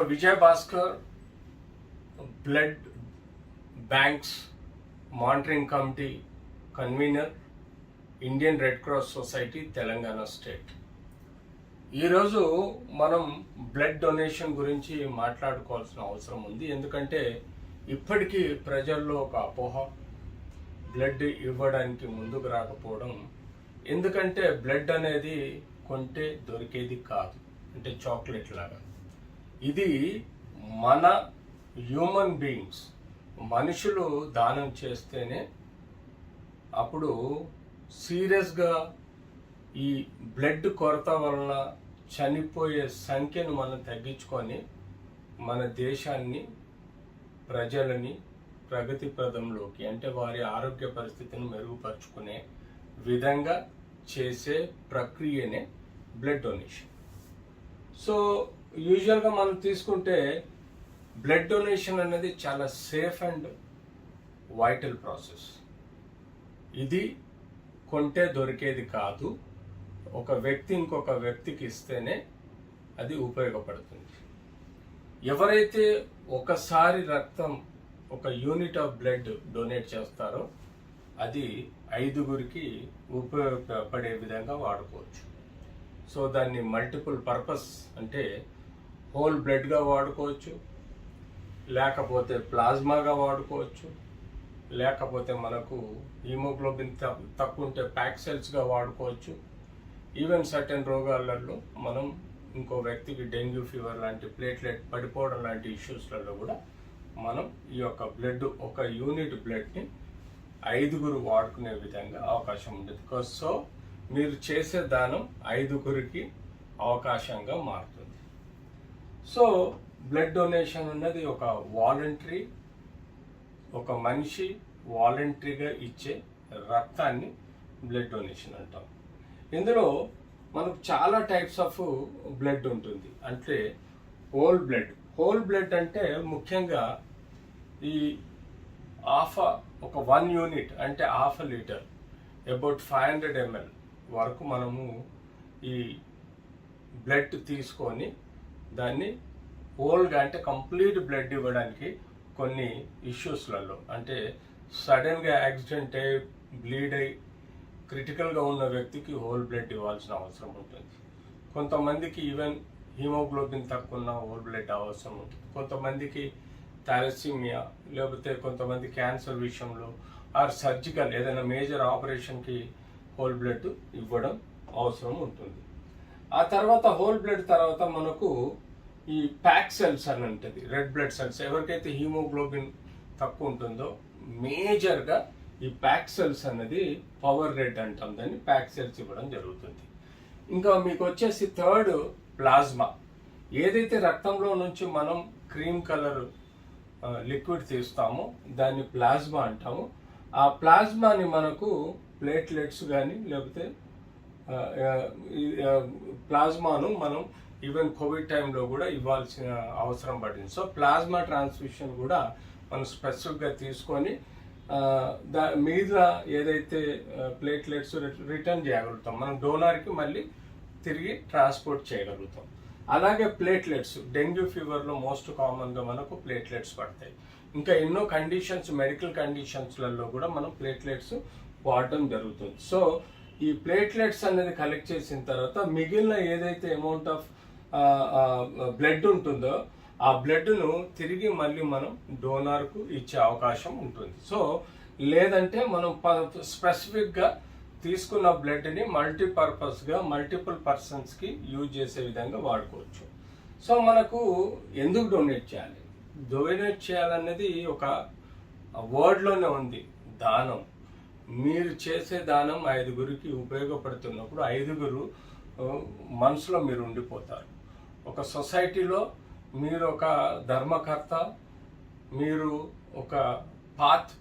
Doctor Vijay Bhaskar, blood banks monitoring committee convener, Indian red cross society Telangana state. ఈరోజు మనం blood donation గురించి మాట్లాడుకోవాల్సిన అవసరం ఉంది. ఎందుకంటే ఇప్పటికీ ప్రజల్లో ఒక అపోహ, బ్లడ్ ఇవ్వడానికి ముందుకు రాకపోవడం. ఎందుకంటే బ్లడ్ అనేది కొంటే దొరికేది కాదు, అంటే చాక్లెట్ లాగా. ఇది మన హ్యూమన్ బీయింగ్స్, మనుషులు దానం చేస్తేనే అప్పుడు సీరియస్గా ఈ బ్లడ్ కొరత వలన చనిపోయే సంఖ్యను మనం తగ్గించుకొని మన దేశాన్ని, ప్రజలని ప్రగతి పదంలోకి, అంటే వారి ఆరోగ్య పరిస్థితిని మెరుగుపరుచుకునే విధంగా చేసే ప్రక్రియనే బ్లడ్ డొనేషన్. సో యూజువల్గా మనం తీసుకుంటే బ్లడ్ డొనేషన్ అనేది చాలా సేఫ్ అండ్ వైటల్ ప్రాసెస్. ఇది కొంటే దొరికేది కాదు. ఒక వ్యక్తి ఇంకొక వ్యక్తికి ఇస్తేనే అది ఉపయోగపడుతుంది. ఎవరైతే ఒకసారి రక్తం, ఒక యూనిట్ ఆఫ్ బ్లడ్ డొనేట్ చేస్తారో అది 5గురికి ఉపయోగపడే విధంగా వాడుకోవచ్చు. సో దాన్ని మల్టిపుల్ పర్పస్, అంటే హోల్ బ్లడ్గా వాడుకోవచ్చు, లేకపోతే ప్లాజ్మాగా వాడుకోవచ్చు, లేకపోతే మనకు హీమోగ్లోబిన్ తక్కువ ఉంటే ప్యాక్ సెల్స్గా వాడుకోవచ్చు. ఈవెన్ సర్టెన్ రోగాలలో మనం ఇంకో వ్యక్తికి డెంగ్యూ ఫీవర్ లాంటి, ప్లేట్లెట్ పడిపోవడం లాంటి ఇష్యూస్లలో కూడా మనం ఈ యొక్క బ్లడ్, ఒక యూనిట్ బ్లడ్ని 5గురు వాడుకునే విధంగా అవకాశం ఉంటుంది. సో మీరు చేసే దానం 5గురికి అవకాశంగా మారుతుంది. సో బ్లడ్ డొనేషన్ అన్నది ఒక వాలంటరీ, ఒక మనిషి వాలంటరీగా ఇచ్చే రక్తాన్ని బ్లడ్ డొనేషన్ అంటాం. ఇందులో మనకు చాలా టైప్స్ ఆఫ్ బ్లడ్ ఉంటుంది. అంటే హోల్ బ్లడ్ అంటే ముఖ్యంగా ఈ ఒక 1 యూనిట్ అంటే ½ లీటర్, అబౌట్ 500 ml వరకు మనము ఈ బ్లడ్ తీసుకొని దాన్ని హోల్గా, అంటే కంప్లీట్ బ్లడ్ ఇవ్వడానికి కొన్ని ఇష్యూస్లలో, అంటే సడన్గా యాక్సిడెంట్ అయ్యి బ్లీడ్ అయ్యి క్రిటికల్గా ఉన్న వ్యక్తికి హోల్ బ్లడ్ ఇవ్వాల్సిన అవసరం ఉంటుంది. కొంతమందికి ఈవెన్ హీమోగ్లోబిన్ తక్కువ ఉన్న హోల్ బ్లడ్ అవసరం ఉంటుంది. కొంతమందికి థాలసీమియా, లేకపోతే కొంతమంది క్యాన్సర్ విషయంలో ఆర్ సర్జికల్ ఏదైనా మేజర్ ఆపరేషన్కి హోల్ బ్లడ్ ఇవ్వడం అవసరం ఉంటుంది. ఆ తర్వాత హోల్ బ్లడ్ తర్వాత మనకు ఈ ప్యాక్ సెల్స్ అని ఉంటుంది, రెడ్ బ్లడ్ సెల్స్. ఎవరికైతే హీమోగ్లోబిన్ తక్కువ ఉంటుందో మేజర్గా ఈ ప్యాక్ సెల్స్ అన్నది పవర్ రెడ్ అంటాం, దాన్ని ప్యాక్ సెల్స్ ఇవ్వడం జరుగుతుంది. ఇంకా మీకు వచ్చేసి థర్డ్ ప్లాజ్మా. ఏదైతే రక్తంలో నుంచి మనం క్రీమ్ కలర్ లిక్విడ్ తీస్తామో దాన్ని ప్లాజ్మా అంటాము. ఆ ప్లాజ్మాని మనకు ప్లేట్లెట్స్ కానీ, లేకపోతే ప్లాజ్మాను మనం ఈవెన్ కోవిడ్ టైంలో కూడా ఇవ్వాల్సిన అవసరం పడింది. సో ప్లాజ్మా ట్రాన్స్ఫ్యూషన్ కూడా మనం స్పెసిఫిక్గా తీసుకొని మీద ఏదైతే ప్లేట్లెట్స్ రిటర్న్ చేయగలుగుతాం, మనం డోనార్కి మళ్ళీ తిరిగి ట్రాన్స్పోర్ట్ చేయగలుగుతాం. అలాగే ప్లేట్లెట్స్, డెంగ్యూ ఫీవర్లో మోస్ట్ కామన్గా మనకు ప్లేట్లెట్స్ పడతాయి. ఇంకా ఎన్నో కండిషన్స్, మెడికల్ కండిషన్స్లలో కూడా మనం ప్లేట్లెట్స్ వాడడం జరుగుతుంది. సో ఈ ప్లేట్లెట్స్ అనేది కలెక్ట్ చేసిన తర్వాత మిగిలిన ఏదైతే అమౌంట్ ఆఫ్ బ్లడ్ ఉంటుందో ఆ బ్లడ్ను తిరిగి మళ్ళీ మనం డోనార్కు ఇచ్చే అవకాశం ఉంటుంది. సో లేదంటే మనం స్పెసిఫిక్గా తీసుకున్న బ్లడ్ని మల్టీపర్పస్గా మల్టిపుల్ పర్సన్స్కి యూజ్ చేసే విధంగా వాడుకోవచ్చు. సో మనకు ఎందుకు డొనేట్ చేయాలి? డొనేట్ చేయాలన్నది ఒక వర్డ్లోనే ఉంది, దానం. మీరు చేసే దానం 5గురికి ఉపయోగపడుతున్నప్పుడు 5గురు మనసులో మీరు ఉండిపోతారు. ఒక సొసైటీలో మీరు ఒక ధర్మకర్త, మీరు ఒక పాత్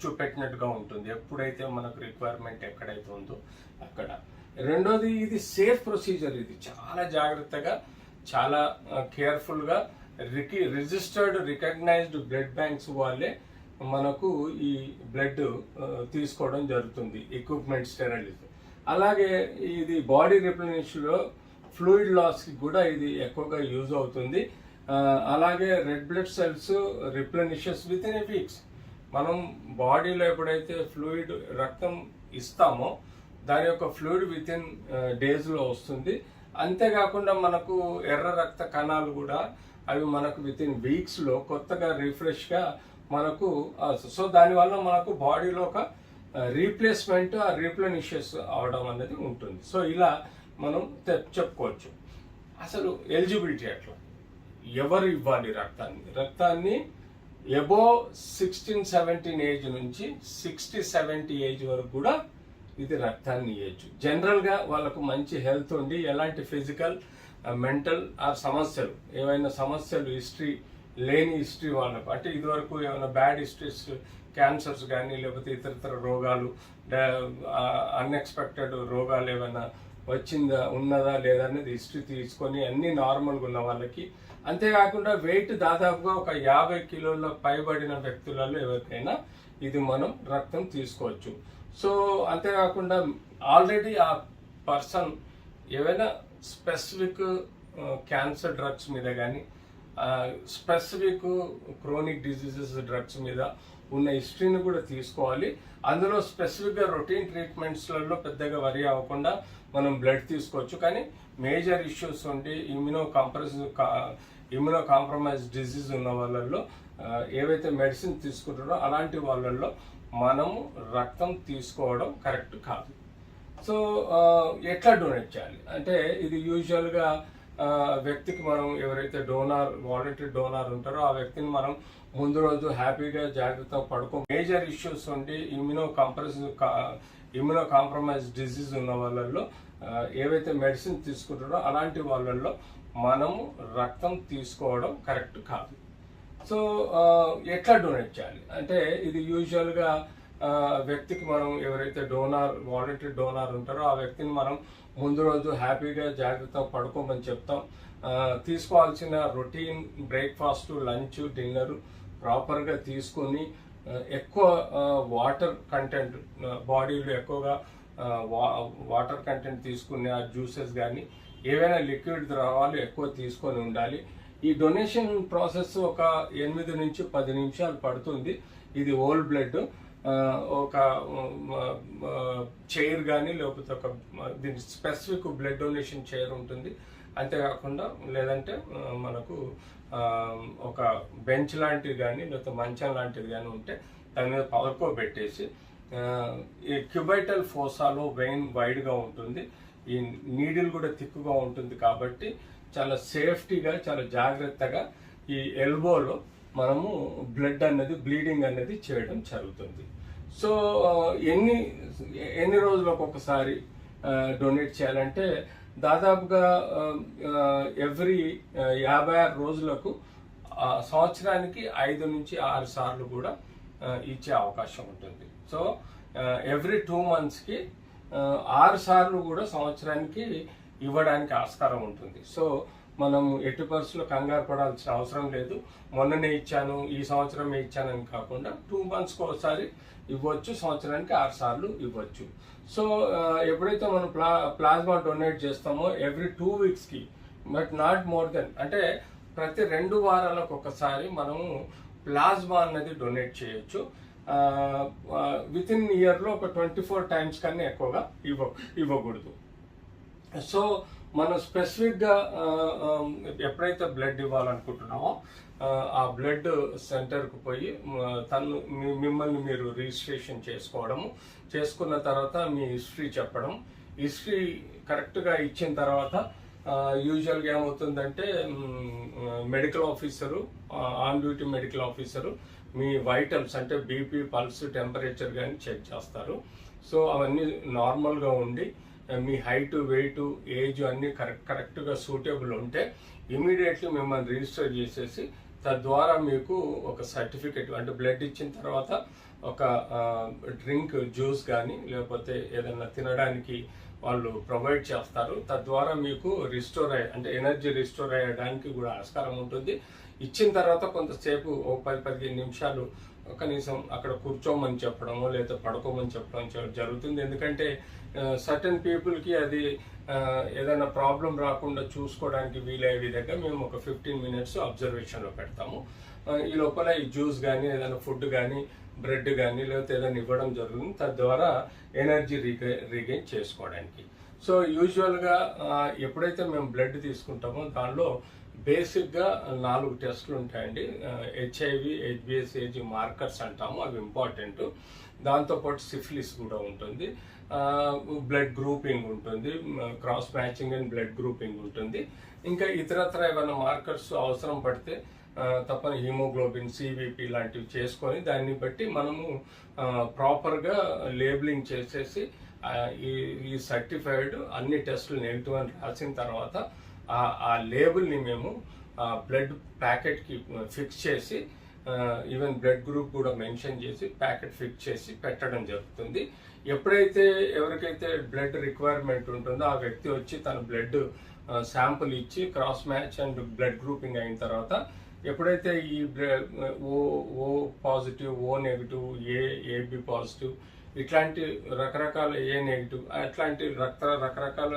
చూపెట్టినట్టుగా ఉంటుంది ఎప్పుడైతే మనకు రిక్వైర్మెంట్ ఎక్కడైతే ఉందో అక్కడ. రెండోది, ఇది సేఫ్ ప్రొసీజర్. ఇది చాలా జాగ్రత్తగా, చాలా కేర్ఫుల్గా రిజిస్టర్డ్, రికగ్నైజ్డ్ బ్లడ్ బ్యాంక్స్ వాళ్ళే మనకు ఈ బ్లడ్ తీసుకోవడం జరుగుతుంది, ఎక్విప్మెంట్ స్టెరైలిటీ. అలాగే ఇది బాడీ రిప్లెనిష్లో ఫ్లూయిడ్ లాస్కి కూడా ఇది ఎక్కువగా యూజ్ అవుతుంది. అలాగే red blood cells replenishes within a weeks. మనం బాడీలో ఎప్పుడైతే ఫ్లూయిడ్ రక్తం ఇస్తామో దాని యొక్క ఫ్లూయిడ్ విత్ ఇన్ డేస్లో వస్తుంది. అంతేకాకుండా మనకు ఎర్ర రక్త కణాలు కూడా అవి మనకు విత్ ఇన్ వీక్స్లో కొత్తగా రిఫ్రెష్గా మనకు, సో దానివల్ల మనకు బాడీలో ఒక రీప్లేస్మెంట్ రీప్లెనిషెస్ అవడం అనేది ఉంటుంది. సో ఇలా మనం చెప్పుకోవచ్చు. అసలు ఎలిజిబిలిటీ ఎట్లా, ఎవరు ఇవ్వాలి రక్తాన్ని అబోవ్ 16-17 ఏజ్ నుంచి 60-70 ఏజ్ వరకు కూడా ఇది రక్తాన్ని ఇవ్వచ్చు. జనరల్గా వాళ్ళకు మంచి హెల్త్ ఉండి ఎలాంటి ఫిజికల్ మెంటల్ సమస్యలు, ఏవైనా సమస్యలు హిస్టరీ లేని హిస్టరీ వాళ్ళకు, అంటే ఇదివరకు ఏమైనా బ్యాడ్ హిస్టరీస్, క్యాన్సర్స్ కానీ లేకపోతే ఇతర రోగాలు, అన్ఎక్స్పెక్టెడ్ రోగాలు ఏమైనా ఉన్నదా లేదా అనేది హిస్టరీ తీసుకొని అన్ని నార్మల్గా ఉన్న వాళ్ళకి, అంతేకాకుండా వెయిట్ దాదాపుగా ఒక 50 కిలోల పైబడిన వ్యక్తులలో ఎవరికైనా ఇది మనం రక్తం తీసుకోవచ్చు. సో అంతేకాకుండా ఆల్రెడీ ఆ పర్సన్ ఏవైనా స్పెసిఫిక్ క్యాన్సర్ డ్రగ్స్ మీద కానీ స్పెసిఫిక్ క్రోనిక్ డిజీజెస్ డ్రగ్స్ మీద ఉన్న హిస్టరీని కూడా తీసుకోవాలి. అందులో స్పెసిఫిక్గా రొటీన్ ట్రీట్మెంట్స్లలో పెద్దగా వరి అవ్వకుండా మనం బ్లడ్ తీసుకోవచ్చు. కానీ మేజర్ ఇష్యూస్ ఉండి ఇమ్యూనో కాంప్రమైజ్ డిజీజ్ ఉన్న వాళ్ళల్లో ఏవైతే మెడిసిన్ తీసుకుంటారో అలాంటి వాళ్ళల్లో మనము రక్తం తీసుకోవడం కరెక్ట్ కాదు. సో ఎట్లా డొనేట్ చేయాలి అంటే, ఇది యూజువల్గా వ్యక్తికి మనం ఎవరైతే వాలంటరీ డోనార్ ఉంటారో ఆ వ్యక్తిని మనం ముందు రోజు హ్యాపీగా జాగ్రత్తగా మేజర్ ఇష్యూస్ ఉండి ఇమ్యూనో కాంప్రమైజ్ డిజీజ్ ఉన్న వాళ్ళల్లో ఏవైతే మెడిసిన్ తీసుకుంటారో అలాంటి వాళ్ళల్లో మనము రక్తం తీసుకోవడం కరెక్ట్ కాదు. సో ఎట్లా డొనేట్ చేయాలి అంటే, ఇది యూజువల్గా వ్యక్తికి మనం ఎవరైతే వాలంటరీ డోనార్ ఉంటారో ఆ వ్యక్తిని మనం ముందు రోజు హ్యాపీగా జాగ్రత్తగా పడుకోమని చెప్తాం. తీసుకోవాల్సిన రొటీన్ బ్రేక్ఫాస్ట్, లంచ్, డిన్నర్ ప్రాపర్గా తీసుకొని ఎక్కువ వాటర్ కంటెంట్, బాడీలో ఎక్కువగా వాటర్ కంటెంట్ తీసుకునే ఆ జ్యూసెస్ కానీ ఏవైనా లిక్విడ్ ద్రవాలు ఎక్కువ తీసుకొని ఉండాలి. ఈ డొనేషన్ ప్రాసెస్ ఒక 8 నుంచి 10 నిమిషాలు పడుతుంది. ఇది హోల్ బ్లడ్ ఒక చైర్ కానీ లేకపోతే ఒక దీని స్పెసిఫిక్ బ్లడ్ డొనేషన్ చైర్ ఉంటుంది. అంతేకాకుండా లేదంటే మనకు ఒక బెంచ్ లాంటిది కానీ లేకపోతే మంచం లాంటిది కానీ ఉంటే దాని మీద పడుకోబెట్టేసి, ఈ క్యూబైటల్ ఫోసాలో వెయిన్ వైడ్గా ఉంటుంది, ఈ నీడిల్ కూడా థిక్గా ఉంటుంది కాబట్టి చాలా సేఫ్టీగా చాలా జాగ్రత్తగా ఈ ఎల్బోలో మనము బ్లీడింగ్ అనేది చేయడం జరుగుతుంది. సో ఎన్ని రోజులకు ఒకసారి డొనేట్ చేయాలంటే దాదాపుగా ఎవ్రీ 56 రోజులకు సంవత్సరానికి 5 నుంచి 6 సార్లు కూడా ఇచ్చే అవకాశం ఉంటుంది. సో ఎవ్రీ 2 మంత్స్కి 6 సార్లు కూడా సంవత్సరానికి ఇవ్వడానికి ఆస్కారం ఉంటుంది. సో మనం ఎట్టి పరిస్థితుల్లో కంగారు పడాల్సిన అవసరం లేదు. మొన్ననే ఇచ్చాను, ఈ సంవత్సరమే ఇచ్చానని కాకుండా 2 మంత్స్కి ఒకసారి ఇవ్వచ్చు, సంవత్సరానికి 6 సార్లు ఇవ్వచ్చు. సో ఎప్పుడైతే మనం ప్లాస్మా డొనేట్ చేస్తామో ఎవ్రీ 2 వీక్స్కి, బట్ నాట్ మోర్ దెన్, అంటే ప్రతి 2 వారాలకు ఒకసారి మనము ప్లాస్మా అన్నది డొనేట్ చేయొచ్చు. విత్ ఇన్ ఇయర్లో ఒక 24 టైమ్స్ కన్నా ఎక్కువగా ఇవ్వకూడదు. సో మనం స్పెసిఫిక్గా ఎప్పుడైతే బ్లడ్ ఇవ్వాలనుకుంటున్నామో ఆ బ్లడ్ సెంటర్కు పోయి మిమ్మల్ని మీరు రిజిస్ట్రేషన్ చేసుకున్న తర్వాత మీ హిస్టరీ చెప్పడం, హిస్టరీ కరెక్ట్గా ఇచ్చిన తర్వాత యూజువల్గా ఏమవుతుందంటే medical officer, on duty medical officer me vitals అంటే బీపీ, పల్స్, టెంపరేచర్ కానీ చెక్ చేస్తారు. సో అవన్నీ నార్మల్గా ఉండి మీ హైట్, వెయిట్, ఏజ్ అన్నీ కరెక్ట్గా సూటబుల్ ఉంటే ఇమీడియట్లీ మిమ్మల్ని రిజిస్టర్ చేసేసి తద్వారా మీకు ఒక సర్టిఫికెట్, అంటే బ్లడ్ ఇచ్చిన తర్వాత ఒక డ్రింక్, జ్యూస్ కానీ లేకపోతే ఏదైనా తినడానికి వాళ్ళు ప్రొవైడ్ చేస్తారు. తద్వారా మీకు అంటే ఎనర్జీ రిస్టోర్ అయ్యడానికి కూడా ఆస్కారం ఉంటుంది. ఇచ్చిన తర్వాత కొంతసేపు 10-15 నిమిషాలు కనీసం అక్కడ కూర్చోమని చెప్పడము లేదా పడుకోమని చెప్పడం జరుగుతుంది. ఎందుకంటే సర్టన్ పీపుల్కి అది ఏదైనా ప్రాబ్లం రాకుండా చూసుకోవడానికి వీలయ్యే విధంగా మేము ఒక 15 మినిట్స్ అబ్జర్వేషన్లో పెడతాము. ఈ లోపల ఈ జ్యూస్ కానీ ఏదైనా ఫుడ్ కానీ బ్రెడ్ కానీ లేకపోతే ఏదైనా ఇవ్వడం జరుగుతుంది, తద్వారా ఎనర్జీ రీగెయిన్ చేసుకోవడానికి. సో యూజువల్గా ఎప్పుడైతే మేము బ్లడ్ తీసుకుంటామో దానిలో బేసిక్గా 4 టెస్టులు ఉంటాయండి. హెచ్ఐవి, హెచ్బిఎస్ఏజీ మార్కర్స్ అంటాము, అవి ఇంపార్టెంట్. దాంతోపాటు సిఫిలిస్ కూడా ఉంటుంది, బ్లడ్ గ్రూపింగ్ ఉంటుంది, cross matching and blood grouping ఉంటుంది. ఇంకా ఇతరత్ర ఏమైనా మార్కర్స్ అవసరం పడితే తప్పన హిమోగ్లోబిన్, సివిపి లాంటివి చేసుకొని దాన్ని బట్టి మనము ప్రాపర్గా లేబులింగ్ చేసేసి ఈ సర్టిఫైడ్ అన్ని టెస్టులు నెగిటివ్ అని రాసిన తర్వాత ఆ లేబుల్ని మేము బ్లడ్ ప్యాకెట్కి ఫిక్స్ చేసి ఈవెన్ బ్లడ్ గ్రూప్ కూడా మెన్షన్ చేసి ప్యాకెట్ ఫిక్స్ చేసి పెట్టడం జరుగుతుంది. ఎప్పుడైతే ఎవరికైతే బ్లడ్ రిక్వైర్మెంట్ ఉంటుందో ఆ వ్యక్తి వచ్చి తన బ్లడ్ శాంపుల్ ఇచ్చి cross match and blood grouping అయిన తర్వాత ఎప్పుడైతే ఈ O positive, O negative, AB positive ఇట్లాంటి రకరకాల ఏ నెగిటివ్ అట్లాంటి రకరకాల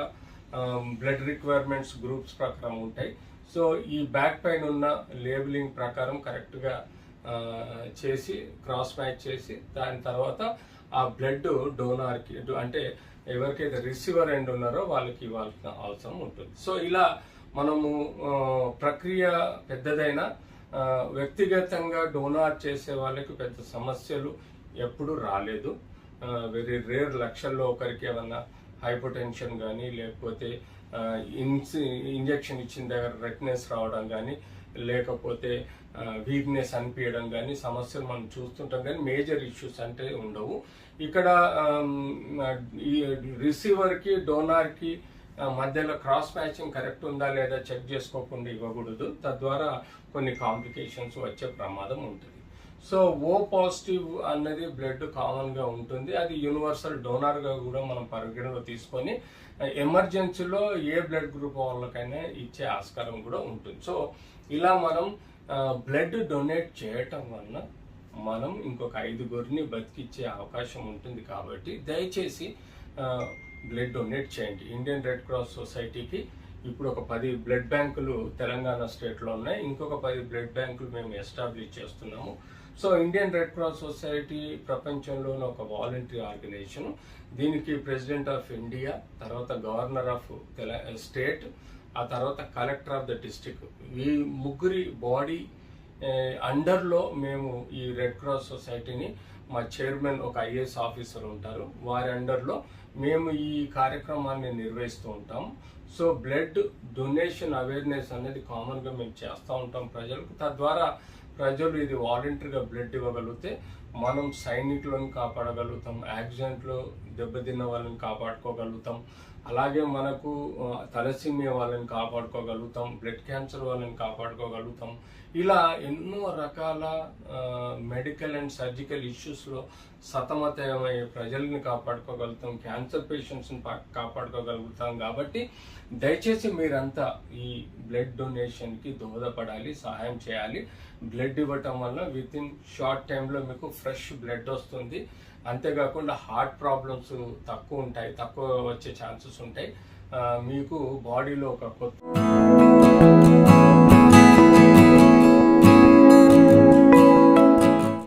బ్లడ్ రిక్వైర్మెంట్స్ గ్రూప్స్ ప్రకారం ఉంటాయి. సో ఈ బ్యాక్ పైన ఉన్న లేబులింగ్ ప్రకారం కరెక్ట్గా చేసి క్రాస్ మ్యాచ్ చేసి దాని తర్వాత ఆ బ్లడ్ డోనార్కి అంటే ఎవరికైతే రిసీవర్ ఎండ్ ఉన్నారో వాళ్ళకి ఇవ్వాల్సిన అవసరం ఉంటుంది. సో ఇలా మనము ప్రక్రియ పెద్దదైనా వ్యక్తిగతంగా డోనార్ చేసే వాళ్ళకి పెద్ద సమస్యలు ఎప్పుడు రాలేదు. వెరీ రేర్, లక్షల్లో ఒకరికి ఏమన్నా హైపోటెన్షన్ కానీ లేకపోతే ఇంజెక్షన్ ఇచ్చిన దగ్గర రెడ్నెస్ రావడం కానీ లేకపోతే వీక్నెస్ అనిపించడం కానీ సమస్యలు మనం చూస్తుంటాం, కానీ మేజర్ ఇష్యూస్ అంటే ఉండవు. ఇక్కడ ఈ రిసీవర్కి డోనార్కి మధ్యలో క్రాస్ మ్యాచింగ్ కరెక్ట్ ఉందా లేదా చెక్ చేసుకోకుండా ఇవ్వకూడదు, తద్వారా కొన్ని కాంప్లికేషన్స్ వచ్చే ప్రమాదం ఉంటుంది. సో ఓ పాజిటివ్ అన్నది బ్లడ్ కామన్గా ఉంటుంది, అది యూనివర్సల్ డోనార్గా కూడా మనం పరిగణలో తీసుకొని ఎమర్జెన్సీలో ఏ బ్లడ్ గ్రూప్ వాళ్ళకైనా ఇచ్చే ఆస్కారం కూడా ఉంటుంది. సో ఇలా మనం బ్లడ్ డొనేట్ చేయటం వలన మనం ఇంకొక 5గురిని బతికిచ్చే అవకాశం ఉంటుంది. కాబట్టి దయచేసి బ్లడ్ డొనేట్ చేయండి. ఇండియన్ రెడ్ క్రాస్ సొసైటీకి ఇప్పుడు ఒక 10 బ్లడ్ బ్యాంకులు తెలంగాణ స్టేట్లో ఉన్నాయి, ఇంకొక 10 బ్లడ్ బ్యాంకులు మేము ఎస్టాబ్లిష్ చేస్తున్నాము. So Indian red cross society ప్రపంచంలోని ఒక వాలంటరీ ఆర్గనైజేషన్. దీనికి ప్రెసిడెంట్ ఆఫ్ ఇండియా, తర్వాత గవర్నర్ ఆఫ్ స్టేట్, ఆ తర్వాత కలెక్టర్ ఆఫ్ ద డిస్ట్రిక్ట్, ఈ ముగ్గురి బాడీ అండర్లో మేము ఈ రెడ్ క్రాస్ సొసైటీని, మా చైర్మన్ ఒక ఐఏఎస్ ఆఫీసర్ ఉంటారు, వారి అండర్లో మేము ఈ కార్యక్రమాన్ని నిర్వహిస్తూ ఉంటాం. సో బ్లడ్ డొనేషన్ అవేర్నెస్ అనేది కామన్గా మేము చేస్తూ ఉంటాం ప్రజలకు, తద్వారా ప్రజలు ఇది వాలంటరీగా బ్లడ్ ఇవ్వగలిగితే మనం సైనికులను కాపాడగలుగుతాం, యాక్సిడెంట్లో దెబ్బతిన్న వాళ్ళని కాపాడుకోగలుగుతాం, అలాగే మనకు తలసీమియా వాళ్ళని కాపాడుకోగలుగుతాం, బ్లడ్ క్యాన్సర్ వాళ్ళని కాపాడుకోగలుగుతాం. ఇలా ఎన్నో రకాల మెడికల్ అండ్ సర్జికల్ ఇష్యూస్లో సతమతమయ్యే ప్రజల్ని కాపాడుకోగలుగుతాం, క్యాన్సర్ పేషెంట్స్ని కాపాడుకోగలుగుతాం. కాబట్టి దయచేసి మీరంతా ఈ బ్లడ్ డొనేషన్కి దోహదపడాలి, సహాయం చేయాలి. బ్లడ్ ఇవ్వటం వల్ల విత్ ఇన్ షార్ట్ టైంలో మీకు ఫ్రెష్ బ్లడ్ వస్తుంది. అంతేకాకుండా హార్ట్ ప్రాబ్లమ్స్ తక్కువ ఉంటాయి, తక్కువ వచ్చే ఛాన్సెస్ ఉంటాయి. మీకు బాడీలో ఒక కొత్త